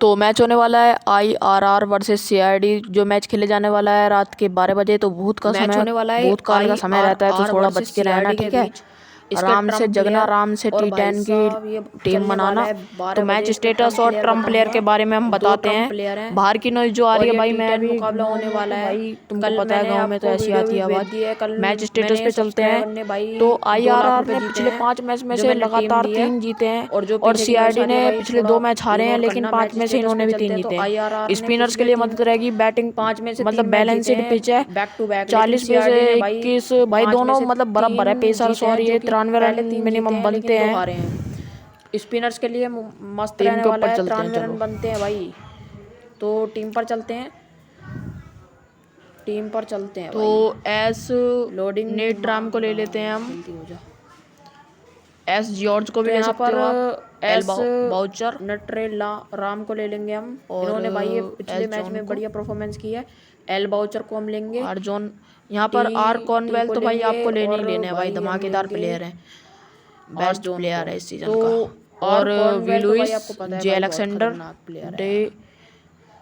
तो मैच होने वाला है IRR वर्सेस CID। जो मैच खेले जाने वाला है रात के 12 बजे। तो भूत का मैच समय, होने वाला है भूत काल का समय रहता है, तो थोड़ा बच के रहना, ठीक है। आराम से जगना, आराम से T10 की टीम बनाना। तो मैच स्टेटस और ट्रम्प प्लेयर के बारे में हम बताते हैं। बाहर की नॉइज जो आ रही है भाई, मैं अभी मुकाबला होने वाला है। भाई तुमको कल पता है मैंने गांव में तो आपको ऐसी वीडियो आती भी है भेज आवाज। दी है। कल मैच स्टेटस मैंने पे चलते सब्सक्राइबर हैं। ने भाई तो 2 लाख IRR रुपए ने जीते पिछले हैं 5 मैच में जो से मैंने टीम लगातार दी है। 3 जीते हैं। और जो और पीछे की नॉइज CID आ रही ने है भाई पिछले थोड़ा 2 मैच हारे हैं, इग्नोर लेकिन करना। 5 मैच में से स्टेटस इन्होंने पे भी चलते 3 हैं। तो जीते हैं। IRR ने स्पिनर्स के पिछले लिए मदद रहेगी बैटिंग, 5 में से 3 मतलब मैच जीते बैलेंस्ड हैं पिच है। Back to back. लेकिन 40 पे से CID ने भाई 21 भाई 5 में दोनों से मतलब बराबर है 3 पेसर्स, जीते और हैं, ये जो कि 93 रन पहले 3 जीते मिनिमम हैं बनते लेकिन 2 हैं। हारे हैं। स्पिनर्स के लिए मस्त टीम रहने के वाला ऊपर है, चलते हैं 93 चलो। रन बनते हैं भाई। तो टीम पर चलते हैं, टीम पर चलते हैं तो भाई। एस लोडिंग नेट राम को ले लेते हैं हम। जल्दी हो जा। एस जॉर्ज को भी तो ले यहाँ सकते पर हो आप। एल एस बाउचर नटरेला राम को ले लेंगे हम। और इन्होंने भाई ये पिछले एस मैच जॉन में को। बढ़िया परफॉर्मेंस की है। एल बाउचर को हम लेंगे। आर जॉन, यहाँ पर आर टी कॉर्नवेल को तो भाई लेंगे आपको लेने ही और लेने हैं भाई, भाई हम धमाकेदार लेंगे प्लेयर हैं, आर बेस्ट जॉन प्लेयर को। है इस सीजन तो का। आर और वी कॉर्नवेल तो भाई लुइस, आपको पता है जे भाई बहुत अलेक्जेंडर, खतरनाक प्लेयर है डे यार।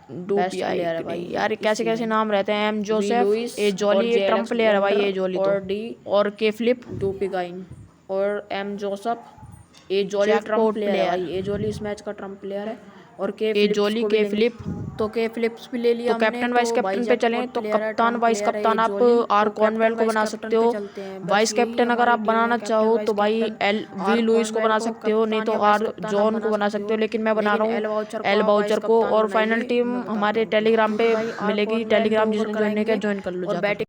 बेस्ट डूपियाई प्लेयर है भाई यार, इस कैसे कैसे सीजन। नाम रहते हैं। एम वी जोसेफ, लुइस ए और जॉली, ये जे ट्रम्प प्लेयर है भाई, अलेक्जेंडर ए जॉली तो। और डी और के फ्लिप, डूपिगाइन और एम जोसफ। ए जॉली ट्रम्प जैकपॉट प्लेयर है भाई, प्लेयर, ए जॉली इस मैच का ट्रम्प प्लेयर है। और के ए फिलिप्स जॉली, को भी के लेंगे। फ्लिप। तो के फिलिप्स भी ले तो लिया हमने। कैप्टन वाइस तो भाई कैप्टन पे चलें जैकपॉट तो प्लेयर है, कप्तान ट्रम्प वाइस प्लेयर है ए कप्तान आप जॉली। आर तो कॉर्नवेल कैप्टन को वाइस बना कैप्टन सकते पे हो। चलते हैं। वाइस बस यही कैप्टन अगर हमारी आप टीम है, बनाना कैप्टन चाहो वाइस तो भाई कैप्टन। एल वी आर लुइस को कॉर्नवेल बना को सकते हो, नहीं कप्तान तो या वाइस आर कप्तान आप जॉन को बना बना सकते सकते हो। हो, लेकिन मैं बना लेकिन रहा हूँ एल वाउचर को एल आप वाइस बाउचर को। कप्तान और फाइनल बनाइए, टीम मैं बताता हमारे हूँ। टेलीग्राम क्योंकि पे भाई आर मिलेगी, कॉर्नवेल पे टेलीग्राम ओवर जिसने ज्वाइन नहीं किया कराएंगे ज्वाइन कर लो और जाकर। बैटिंग